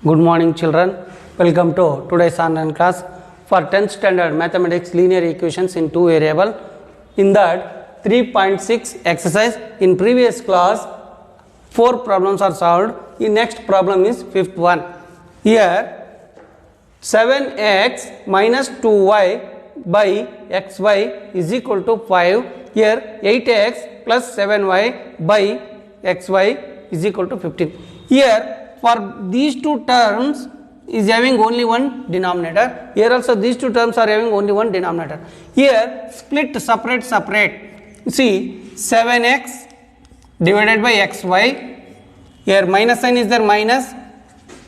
Good morning children, welcome to today's online class for 10th standard mathematics linear equations in two variable. In that 3.6 exercise, in previous class 4 problems are solved, in next problem is 5th one. Here 7x minus 2y by xy is equal to 5, here 8x plus 7y by xy is equal to 15. Here for these two terms is having only one denominator. Here also these two terms are having only one denominator. Here split separate. See 7x divided by xy. Here minus sign is there, minus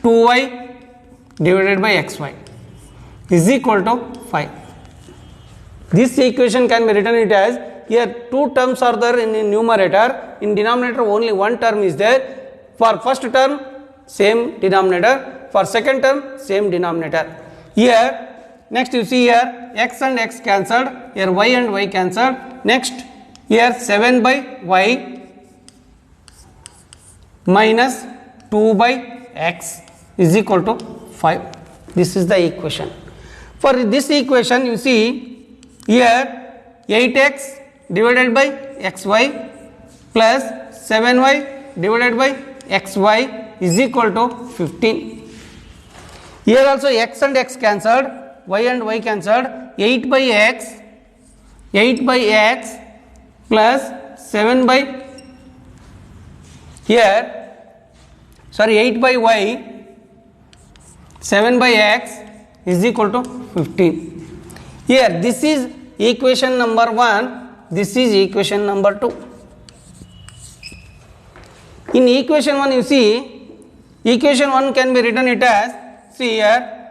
2y divided by xy is equal to 5. This equation can be written it as, here two terms are there in the numerator, in denominator only one term is there. For first term same denominator, for second term same denominator. Here next you see here x and x cancelled, here y and y cancelled. Next here 7 by y minus 2 by x is equal to 5. This is the equation. For this equation you see here 8x divided by xy plus 7y divided by xy is equal to 15. Here also x and x cancelled, y and y cancelled, 8 by x plus 7 by here, sorry 8 by y, 7 by x is equal to 15. Here this is equation number 1, this is equation number 2. In equation 1 you see, equation 1 can be written it as, see here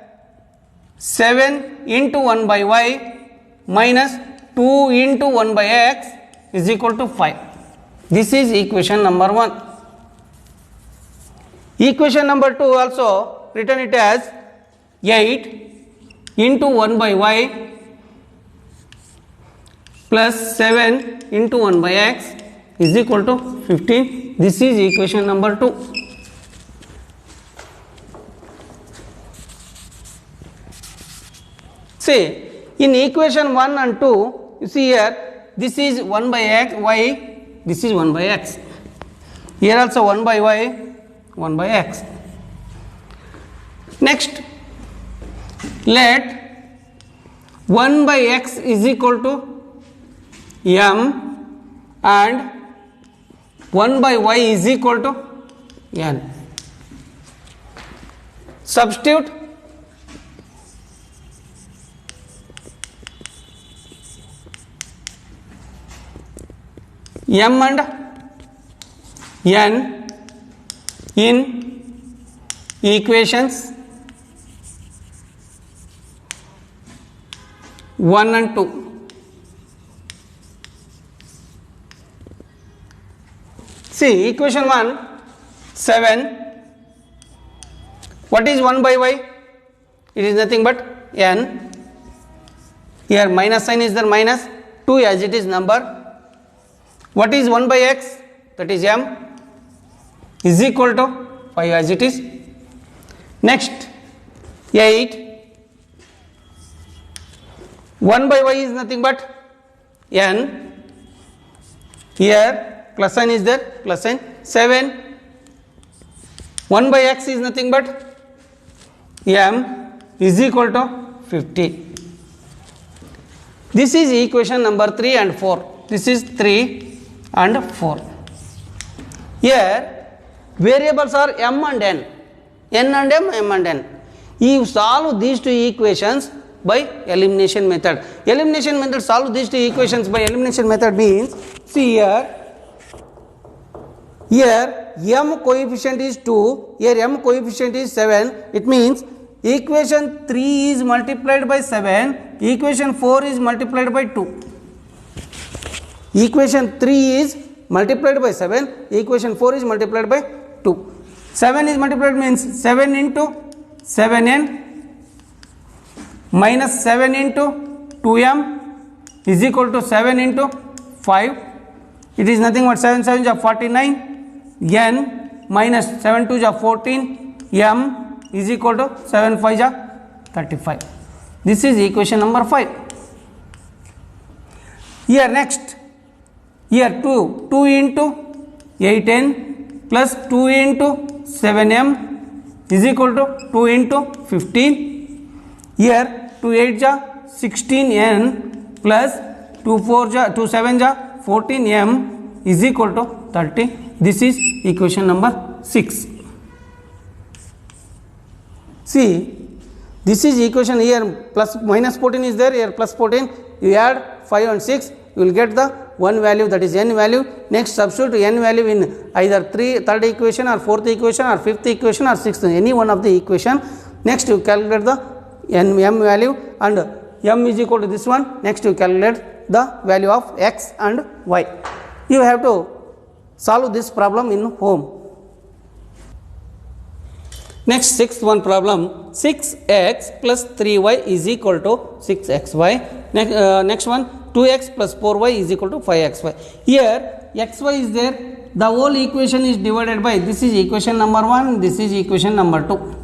7 into 1 by y minus 2 into 1 by x is equal to 5. This is equation number 1. Equation number 2 also written it as 8 into 1 by y plus 7 into 1 by x is equal to 15. This is equation number 2. See, in equation 1 and 2, you see here, this is 1 by x, y, this is 1 by x. Here also 1 by y, 1 by x. Next, let 1 by x is equal to m and 1 by y is equal to n. Substitute m and n in equations 1 and 2. See equation 1, 7, what is 1 by y? It is nothing but n. Here minus sign is there, minus 2 as it is number. What is 1 by x? That is m is equal to 5 as it is. Next 8, 1 by y is nothing but n. Here plus sign is there, plus sign. 7, 1 by x is nothing but m is equal to 50. This is equation number 3 and 4. This is 3 and 4. Here variables are m and n and m and n. You solve these two equations by elimination method. Elimination method, solve these two equations by elimination method means, see here m coefficient is 2, here m coefficient is 7. It means equation 3 is multiplied by 7, equation 4 is multiplied by 2. Equation 3 is multiplied by 7, equation 4 is multiplied by 2. 7 is multiplied means 7 into 7n minus 7 into 2m is equal to 7 into 5. It is nothing but 7 7 is 49, n minus 7 2 is 14, m is equal to 7 5 ja 35. This is equation number 5. Here next, here 2 into 8n plus 2 into 7m is equal to 2 into 15. Here 2 8 ja 16n plus 2 4 ja 2 7 ja 14m is equal to 30. This is equation number 6. See, this is equation here, plus minus 14 is there, here plus 14, you add 5 and 6, you will get the one value, that is n value. Next substitute n value in either third equation or fourth equation or fifth equation or sixth, any one of the equation. Next you calculate the m value and m is equal to this one. Next you calculate the value of x and y. You have to solve this problem in home. Next, sixth one problem, 6x plus 3y is equal to 6xy. Next one, 2x plus 4y is equal to 5xy. Here xy is there, the whole equation is divided by, this is equation number 1, this is equation number 2.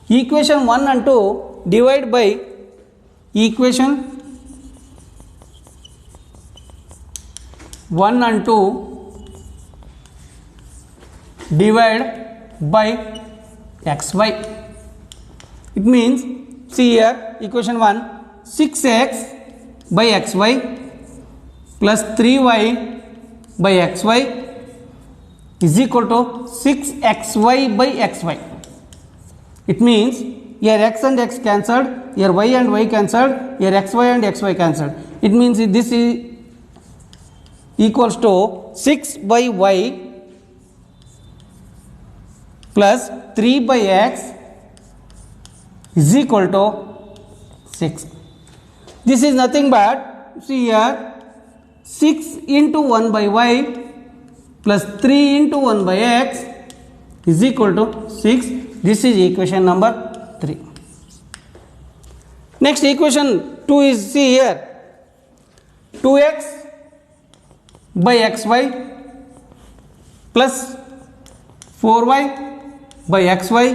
Equation 1 and 2 divide by equation 1 and 2 divide by xy. It means, see here equation 1, 6x by xy plus 3y by xy is equal to 6xy by xy. It means here x and x cancelled, here y and y cancelled, here xy and xy cancelled. It means this is equals to 6 by y plus 3 by x is equal to 6. This is nothing but, see here, 6 into 1 by y plus 3 into 1 by x is equal to 6. This is equation number 3. Next equation 2 is, see here, 2x by xy plus 4y by xy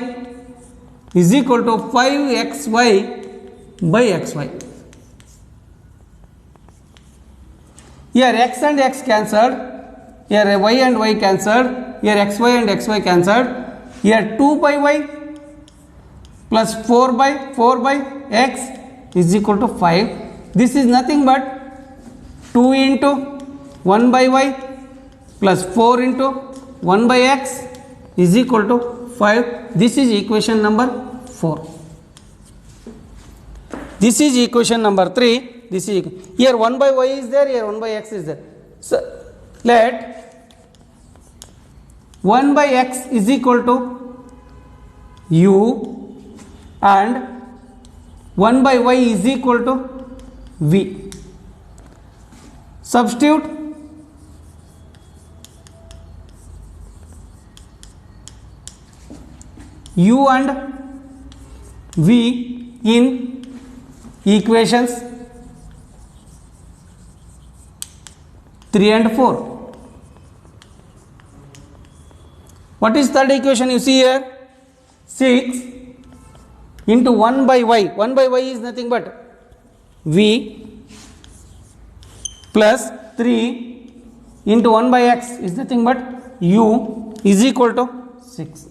is equal to 5xy by xy. Here x and x cancelled, here y and y cancelled, here xy and xy cancelled, here 2 by y plus 4 by x is equal to 5. This is nothing but 2 into 1 by y plus 4 into 1 by x is equal to 5. This is equation number 4. This is equation number 3. This is here 1 by y is there, here 1 by x is there. So let 1 by x is equal to u and 1 by y is equal to v. Substitute u and v in equations 3 and 4. What is third equation? You see here, 6 into 1 by y. 1 by y is nothing but v plus 3 into 1 by x is nothing but u is equal to 6.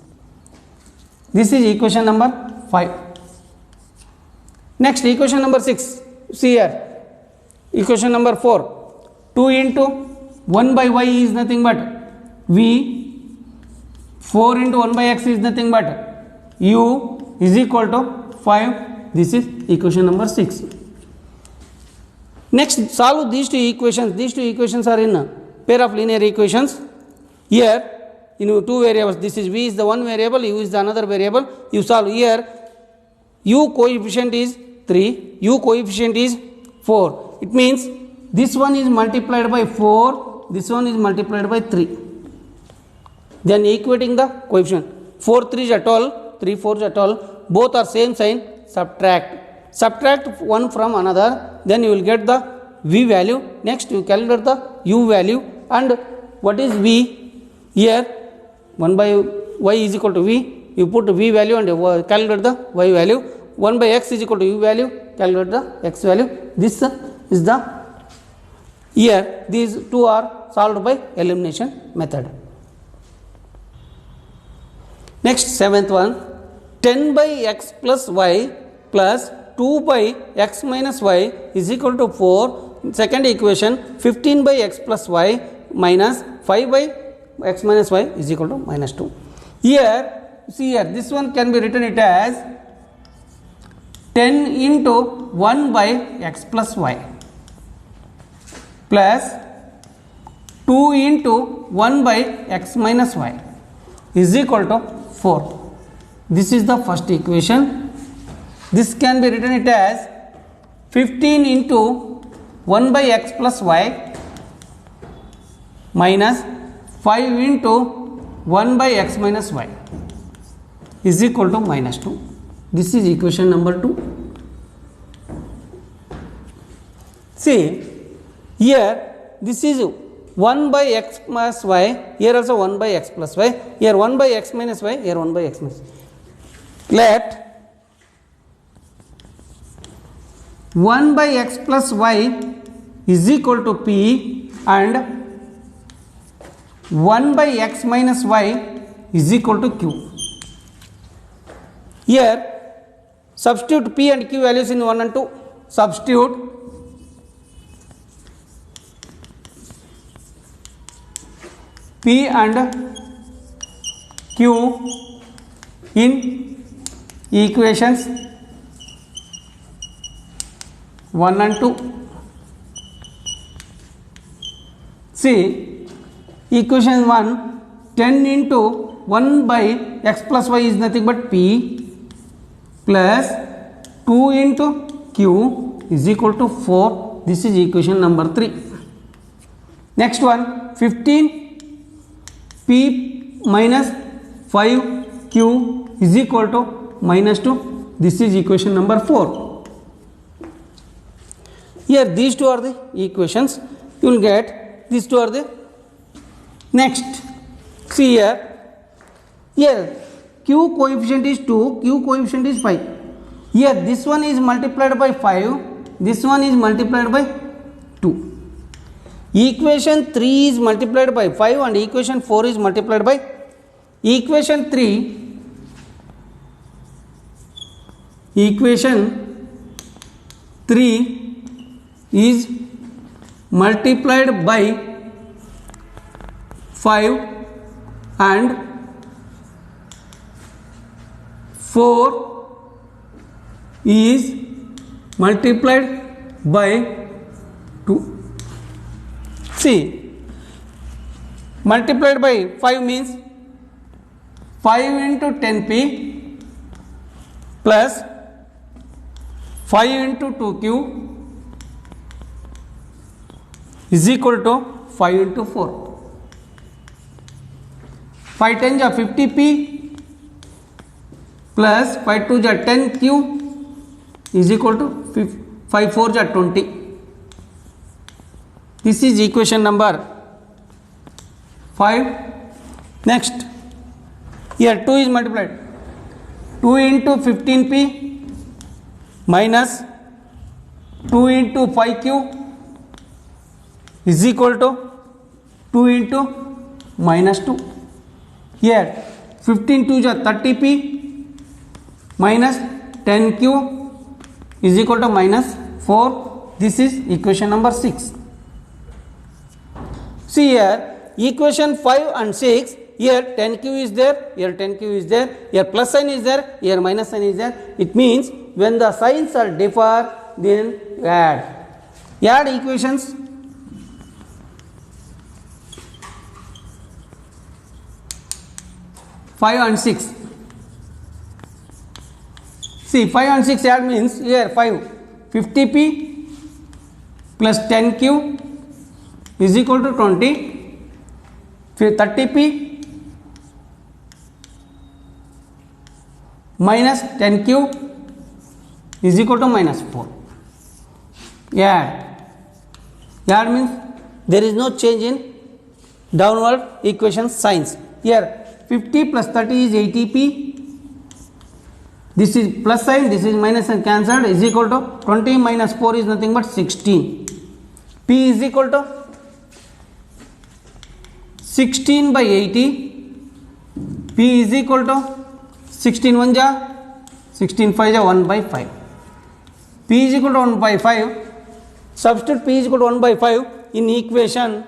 This is equation number 5. Next equation number 6. See here, equation number 4. 2 into 1 by y is nothing but v, 4 into 1 by x is nothing but u is equal to 5. This is equation number 6. Next, solve these two equations. These two equations are in a pair of linear equations. Here, in two variables, this is v is the one variable, u is the another variable. You solve here, u coefficient is 3, u coefficient is 4. It means this one is multiplied by 4, this one is multiplied by 3. Then equating the coefficient. 4 3 is 12, 3 4 is 12, both are same sign, subtract. Subtract one from another, then you will get the v value. Next you calculate the u value, and what is v? Here 1 by y is equal to v, you put v value and calculate the y value. 1 by x is equal to u value, calculate the x value. This is the, here these two are solved by elimination method. Next, seventh one, 10 by x plus y plus 2 by x minus y is equal to 4. Second equation, 15 by x plus y minus 5 by x minus y is equal to minus 2. Here, see here, this one can be written it as 10 into 1 by x plus y plus 2 into 1 by x minus y is equal to 4. This is the first equation. This can be written it as 15 into 1 by x plus y minus 5 into 1 by x minus y is equal to minus 2. This is equation number 2. See, here this is 1 by x plus y, here also 1 by x plus y, here 1 by x minus y, here 1 by x minus y. Let 1 by x plus y is equal to p and 1 by x minus y is equal to q. Here substitute p and q values in 1 and 2. Substitute p and q in equations 1 and 2. See, equation 1, 10 into 1 by x plus y is nothing but p plus 2 into q is equal to 4. This is equation number 3. Next one, 15 p minus 5 q is equal to minus 2. This is equation number 4. Here these two are the equations. You will get these two are the. Next, see here q coefficient is 2, q coefficient is 5. Here this one is multiplied by 5, this one is multiplied by 2. Equation 3 is multiplied by 5 and equation 4 is multiplied by equation 3. Equation 3 is multiplied by 5 and 4 is multiplied by 2. See, multiplied by 5 means 5 into 10p plus 5 into 2q is equal to 5 into 4. 5 10 are 50p plus 5 2 are 10q is equal to 5 4 are 20. This is equation number 5. Next, here 2 is multiplied. 2 into 15p minus 2 into 5q is equal to 2 into minus 2. Here 15 2 is 30p minus 10q is equal to minus 4. This is equation number 6. See here, equation 5 and 6, here 10q is there, here 10q is there, here plus sign is there, here minus sign is there. It means when the signs are differ, then add. Add equations. Five and 6. See, 5 and 6 add means here 5, 50p plus 10q is equal to 20, 30p minus 10q is equal to minus 4. Add means there is no change in downward equation signs. Here 50 plus 30 is 80p this is plus sign, this is minus sign, cancelled, is equal to 20 minus 4 is nothing but 16. P is equal to 16 by 80. P is equal to 16 1 ja, 16 5 ja, 1 by 5. P is equal to 1 by 5. Substitute P is equal to 1 by 5 in equation,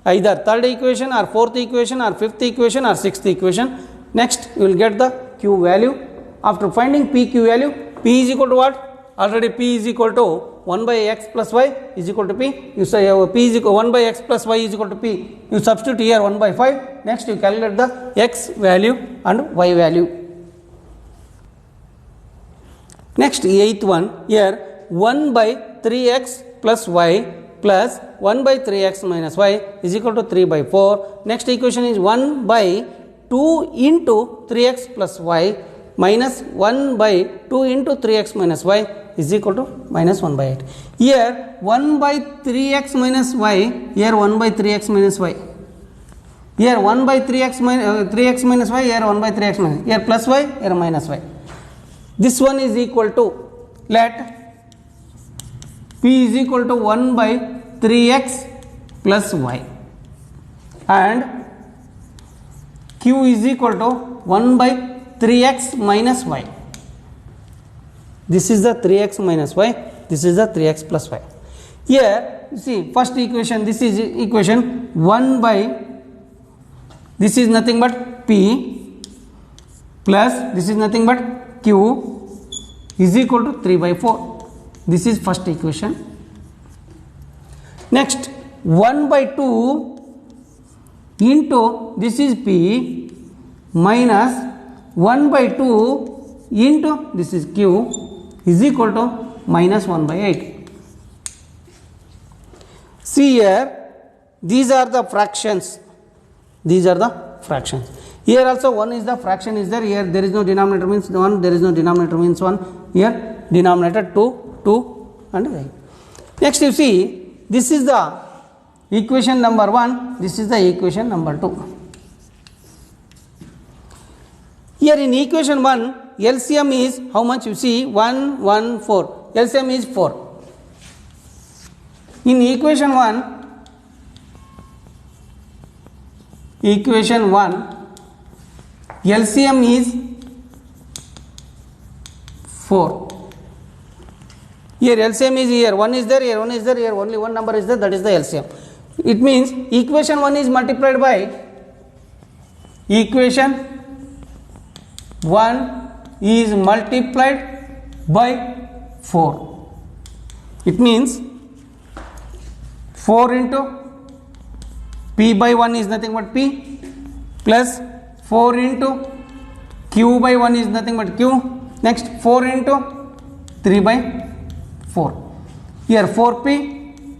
either third equation or fourth equation or fifth equation or sixth equation. Next you will get the Q value. After finding P Q value, P is equal to what? Already P is equal to 1 by x plus y is equal to P. You say P is equal 1 by x plus y is equal to P. You substitute here 1 by 5. Next you calculate the x value and y value. Next, eighth one, here 1 by 3x plus y plus 1 by 3x minus y is equal to 3 by 4. Next equation is 1 by 2 into 3x plus y minus 1 by 2 into 3x minus y is equal to minus 1 by 8. Here 1 by 3x minus y, here 1 by 3x minus y. Here 1 by 3x minus y, here 1 by 3x minus, here plus y, here minus y. This one is equal to, let P is equal to 1 by 3x plus y and Q is equal to 1 by 3x minus y. This is the 3x minus y, this is the 3x plus y. Here you see first equation, this is equation 1 by, this is nothing but P plus this is nothing but Q is equal to 3 by 4. This is first equation. Next 1 by 2 into this is P minus 1 by 2 into this is Q is equal to minus 1 by 8. See here, these are the fractions. These are the fractions. Here also 1 is the fraction is there, here there is no denominator means 1, there is no denominator means 1, here denominator 2, 2 and 8. Next you see, this is the equation number 1, this is the equation number 2. Here in equation 1, LCM is how much you see, 1, 1, 4, LCM is 4. In equation 1, LCM is 4. Here LCM is here, 1 is there, here 1 is there, here only one number is there, that is the LCM. It means equation 1 is multiplied by equation 1 is multiplied by 4. It means 4 into P by 1 is nothing but P plus 4 into Q by 1 is nothing but Q. Next 4 into 3 by 4. Here 4P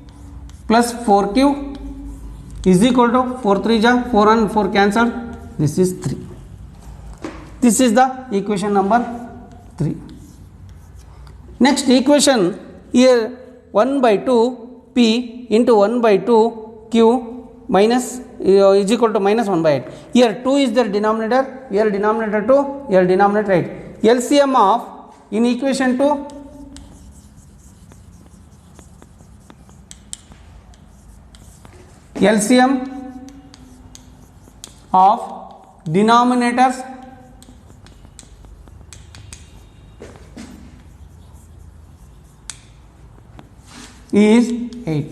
plus 4Q is equal to 4 3 ja, 4 and 4 cancelled. This is 3. This is the equation number 3. Next equation, here 1 by 2 P into 1 by 2 Q minus is equal to minus 1 by 8. Here 2 is the denominator, here denominator 2, here denominator 8. LCM of, in equation 2, LCM of denominators is 8.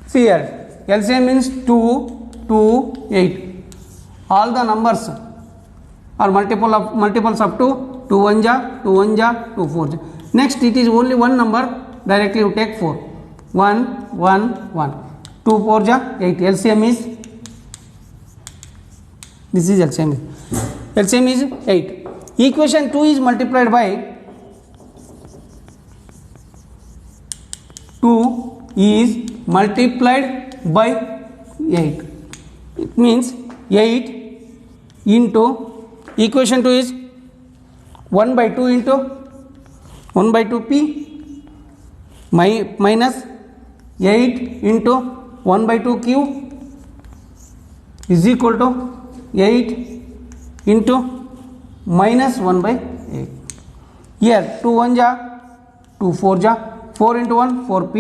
See here, LCM means 2, 2, 8. All the numbers are multiples of 2, 2 1 ja, 2 1 ja, 2 4 ja. Next it is only one number, directly you take 4. 1, 1, 1. 2 4 ja, 8. LCM is, this is LCM. LCM is 8. Equation 2 is multiplied by 2 is multiplied by 8. It means 8 into equation 2 is 1 by 2 into 1 by 2P minus 8 into 1 by 2Q is equal to 8 into minus 1 by 8. Here 2 1 ja, 2 4 ja, 4 into 1 4p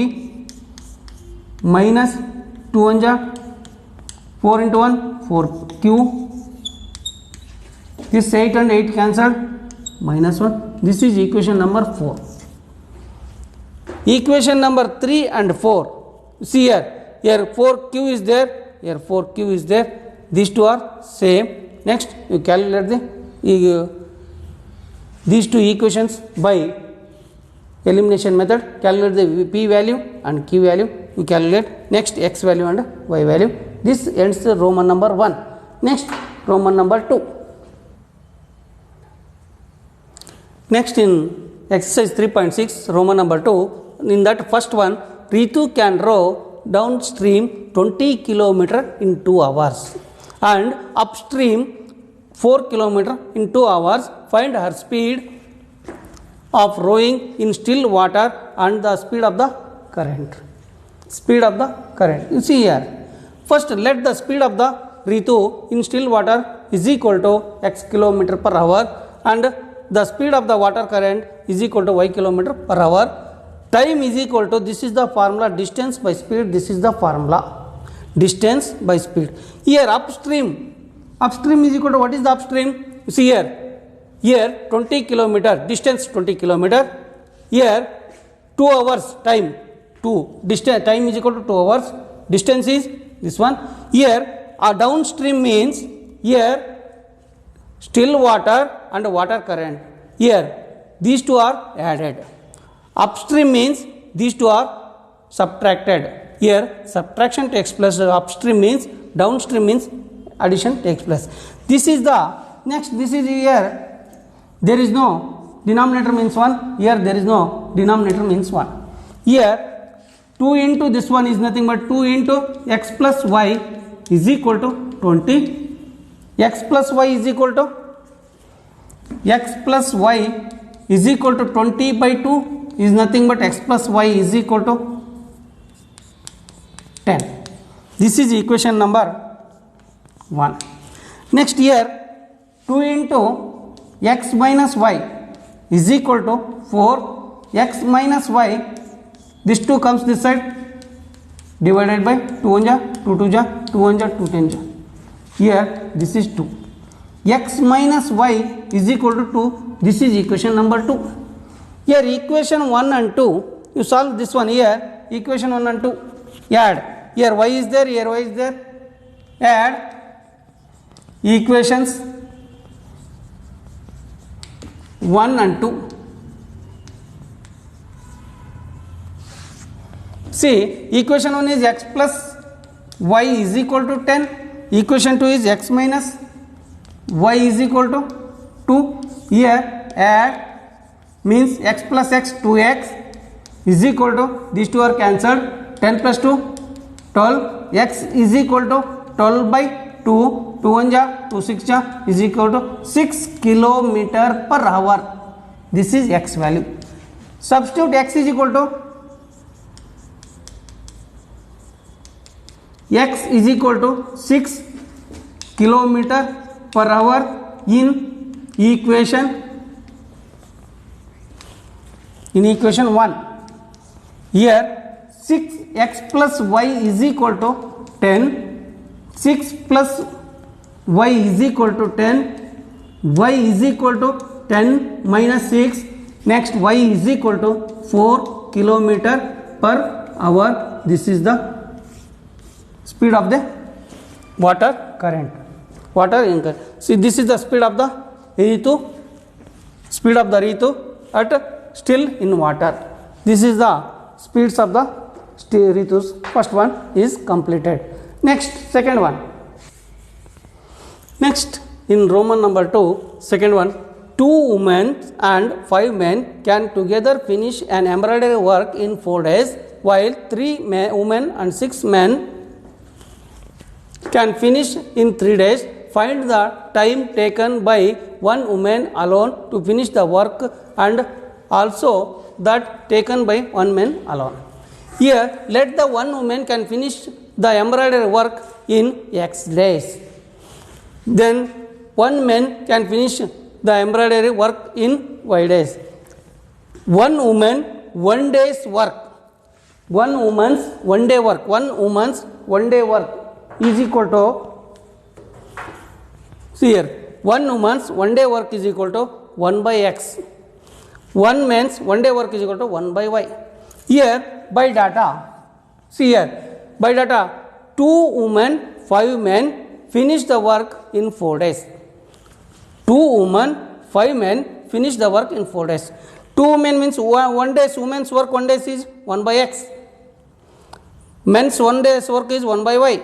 minus 2 1 ja, 4 into 1 4q. This 8 and 8 cancelled, minus 1. This is equation number 4. Equation number 3 and 4. See here 4q is there, here 4q is there. These two are same. Next you calculate these two equations by elimination method. Calculate the p value and q value. You calculate next x value and y value. This ends the Roman number 1. Next Roman number 2. Next in exercise 3.6 Roman number 2, in that first one, Ritu can row downstream 20 km in 2 hours and upstream 4 km in 2 hours. Find her speed of rowing in still water and the speed of the current. Speed of the current. You see here. First, let the speed of the Ritu in still water is equal to x km per hour and the speed of the water current is equal to y km per hour. Time is equal to, this is the formula, distance by speed. This is the formula, distance by speed. Here upstream is equal to, what is the upstream? You see here 20 km, distance 20 km. Here 2 hours time, 2 distance, time is equal to 2 hours. Distance is this one. Here a downstream means here still water and water current. Here these two are added. Upstream means these two are subtracted. Here subtraction takes place. Upstream means, downstream means addition takes place. This is the next. This is here. There is no denominator means 1. Here there is no denominator means 1. Here 2 into this one is nothing but 2 into x plus y is equal to 20. X plus y is equal to, x plus y is equal to 20 by 2 is nothing but x plus y is equal to 10. This is equation number 1. Next here 2 into x minus y is equal to 4. X minus y, this 2 comes this side, divided by 2 1 ja, 2 2 ja, 2 1 ja, 2 10 ja. Here this is 2. X minus y is equal to 2. This is equation number 2. Here equation 1 and 2, you solve this one here, equation 1 and 2, add. Here y is there, here y is there, add equations 1 and 2. See, equation 1 is x plus y is equal to 10, equation 2 is x minus y is equal to 2. Here add means x plus x, 2x is equal to, these two are cancelled, 10 plus 2 12, x is equal to 12 by 2, 2 1 ja, 2 6 ja is equal to 6 km per hour. This is x value. Substitute x is equal to, x is equal to 6 km per hour in equation 1. Here 6x plus y is equal to 10, 6 plus y is equal to 10, y is equal to 10 minus 6, next y is equal to 4 km per hour. This is the speed of the water current. See, this is the speed of the Ritu, at still in water. This is the speeds of the Ritus. First one is completed. Next, second one. Next in Roman number 2, second one, 2 women and 5 men can together finish an embroidery work in 4 days, while 3 women and 6 men can finish in 3 days. Find the time taken by one woman alone to finish the work and also that taken by one man alone. Here let the one woman can finish the embroidery work in x days. Then one man can finish the embroidery work in y days. one woman, 1 day's work. One woman's 1 day work. One woman's 1 day work is equal to, see here, one woman's 1 day work is equal to 1 by x. One man's 1 day work is equal to 1 by y. Here by data, see here, by data, 2 women, 5 men finish the work in 4 days. 2 women, 5 men finish the work in 4 days. 2 women means 1 day's women's work 1 day is 1 by x. Men's 1 day's work is 1 by y.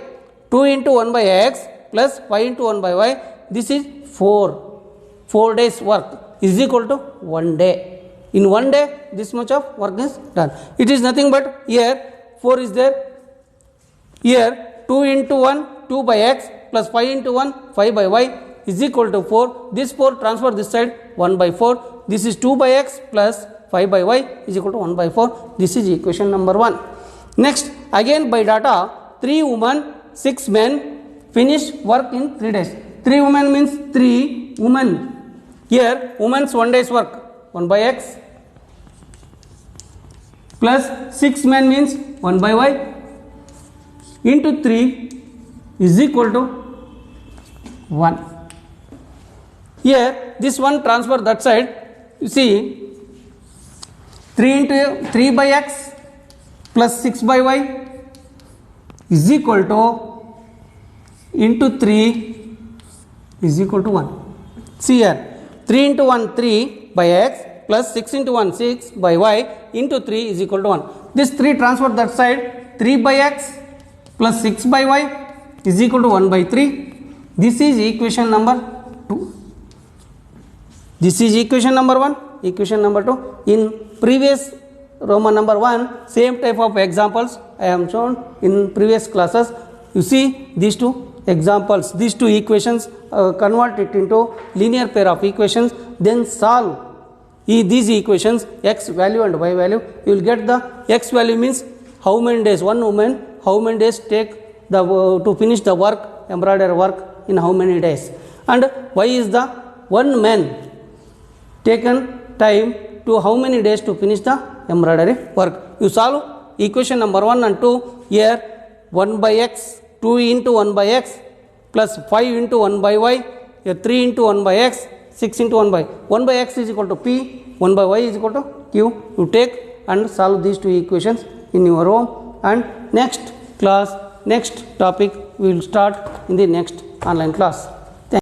2 into 1 by x plus 5 into 1 by y, this is 4. 4 days work is equal to 1 day. In 1 day, this much of work is done. It is nothing but here 4 is there. Here 2 into 1, 2 by x plus 5 into 1, 5 by y is equal to 4. This 4 transfer this side 1 by 4. This is 2 by x plus 5 by y is equal to 1 by 4. This is equation number 1. Next, again by data, 3 women, 6 men finish work in 3 days. 3 women means 3 women. Here, women's 1 day's work 1 by x plus 6 men means 1 by y into 3 is equal to 1. Here, this one transfer that side. You see, 3 into 3 by x plus 6 by y is equal to into 3 is equal to 1. See here, 3 into 1 3 by x plus 6 into 1 6 by y into 3 is equal to 1. This 3 transfer that side, 3 by x plus 6 by y is equal to 1 by 3. This is equation number 2. This is equation number 1, equation number 2. In previous Roman number 1, same type of examples I am shown in previous classes. You see these two examples, these two equations, convert it into linear pair of equations, then solve these equations, x value and y value. You will get the x value means how many days one woman, how many days take the to finish the work, embroidery work in how many days, and y is the one man taken time to how many days to finish the embroidery work. You solve equation number 1 and 2. Here 1 by x, 2 into 1 by x plus 5 into 1 by y, here 3 into 1 by x, 6 into 1 by 1 by x is equal to p, 1 by y is equal to q. You take and solve these two equations in your home, and next class, next topic we will start in the next online class.